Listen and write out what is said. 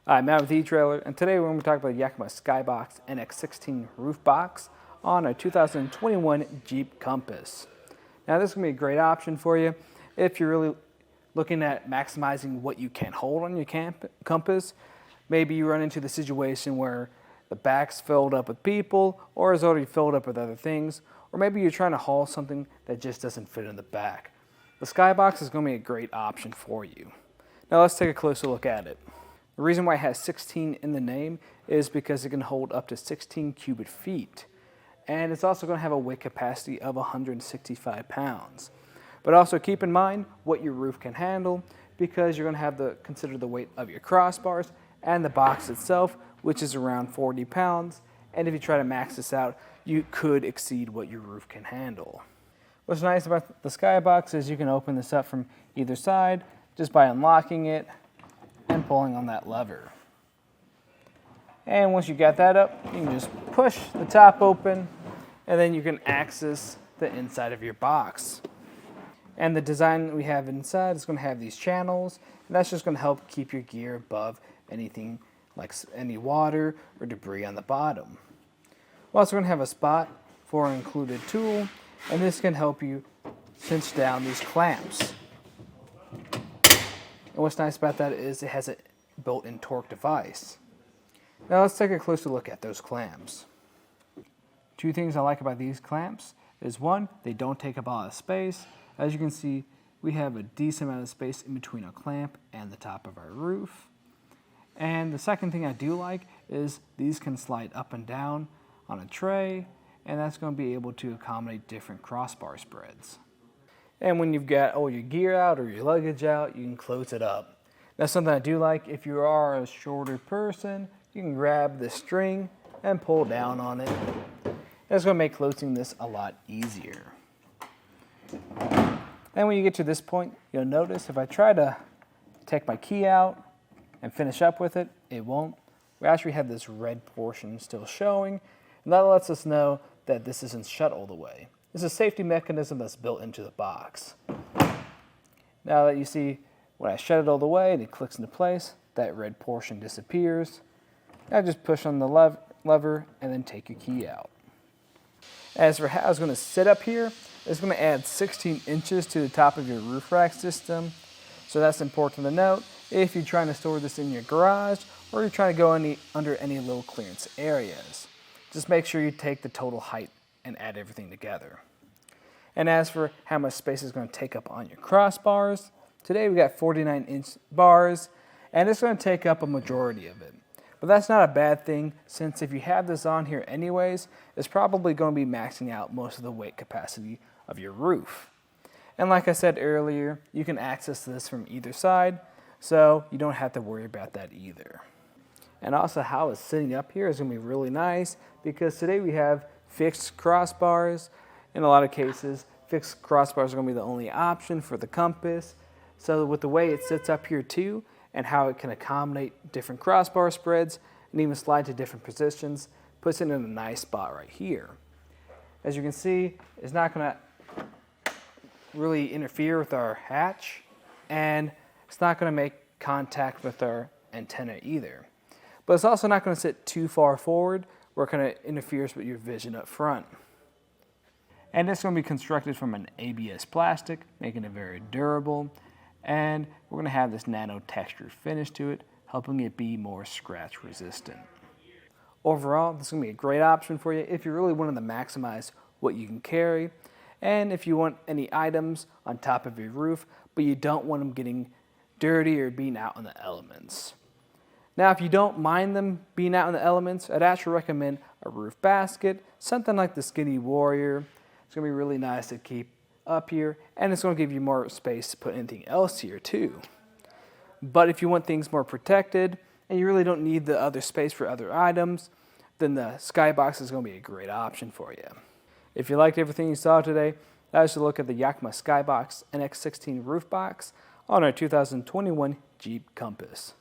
Hi, Matt with etrailer, and today we're going to talk about the Yakima SkyBox NX 16 Roof Box on a 2021 Jeep Compass. Now this is going to be a great option for you if you're really looking at maximizing what you can hold on your Compass. Maybe you run into the situation where the back's filled up with people or is already filled up with other things, or maybe you're trying to haul something that just doesn't fit in the back. The SkyBox is going to be a great option for you. Now let's take a closer look at it. The reason why it has 16 in the name is because it can hold up to 16 cubic feet. And it's also going to have a weight capacity of 165 pounds. But also keep in mind what your roof can handle, because you're going to have to consider the weight of your crossbars and the box itself, which is around 40 pounds. And if you try to max this out, you could exceed what your roof can handle. What's nice about the SkyBox is you can open this up from either side just by unlocking it and pulling on that lever. And once you got that up, you can just push the top open, and then you can access the inside of your box. And the design we have inside is going to have these channels, and that's just going to help keep your gear above anything like any water or debris on the bottom. We're also going to have a spot for an included tool, and this can help you cinch down these clamps. And what's nice about that is it has a built-in torque device. Now let's take a closer look at those clamps. Two things I like about these clamps is, one, they don't take up a lot of space. As you can see, we have a decent amount of space in between our clamp and the top of our roof. And the second thing I do like is these can slide up and down on a tray, and that's going to be able to accommodate different crossbar spreads. And when you've got all your gear out or your luggage out, you can close it up. That's something I do like. If you are a shorter person, you can grab the string and pull down on it. That's going to make closing this a lot easier. And when you get to this point, you'll notice if I try to take my key out and finish up with it, it won't. We actually have this red portion still showing, and that lets us know that this isn't shut all the way. It's a safety mechanism that's built into the box. Now that you see when I shut it all the way and it clicks into place, that red portion disappears. Now just push on the lever and then take your key out. As for how it's going to sit up here, it's going to add 16 inches to the top of your roof rack system. So that's important to note if you're trying to store this in your garage or you're trying to go under any low clearance areas. Just make sure you take the total height and add everything together. And as for how much space is going to take up on your crossbars, today we got 49-inch bars, and it's going to take up a majority of it. But that's not a bad thing, since if you have this on here anyways, it's probably going to be maxing out most of the weight capacity of your roof. And like I said earlier, you can access this from either side, so you don't have to worry about that either. And also how it's sitting up here is going to be really nice, because today we have fixed crossbars. In a lot of cases, fixed crossbars are going to be the only option for the Compass. So with the way it sits up here too, and how it can accommodate different crossbar spreads and even slide to different positions, puts it in a nice spot right here. As you can see, it's not going to really interfere with our hatch, and it's not going to make contact with our antenna either. But it's also not going to sit too far forward where it kind of interferes with your vision up front. And it's going to be constructed from an ABS plastic, making it very durable. And we're going to have this nano texture finish to it, helping it be more scratch resistant. Overall, this is going to be a great option for you if you really want to maximize what you can carry, and if you want any items on top of your roof, but you don't want them getting dirty or being out in the elements. Now, if you don't mind them being out in the elements, I'd actually recommend a roof basket, something like the Skinny Warrior. It's going to be really nice to keep up here, and it's going to give you more space to put anything else here too. But if you want things more protected and you really don't need the other space for other items, then the SkyBox is going to be a great option for you. If you liked everything you saw today, that was a look at the Yakima SkyBox NX 16 Roof Box on our 2021 Jeep Compass.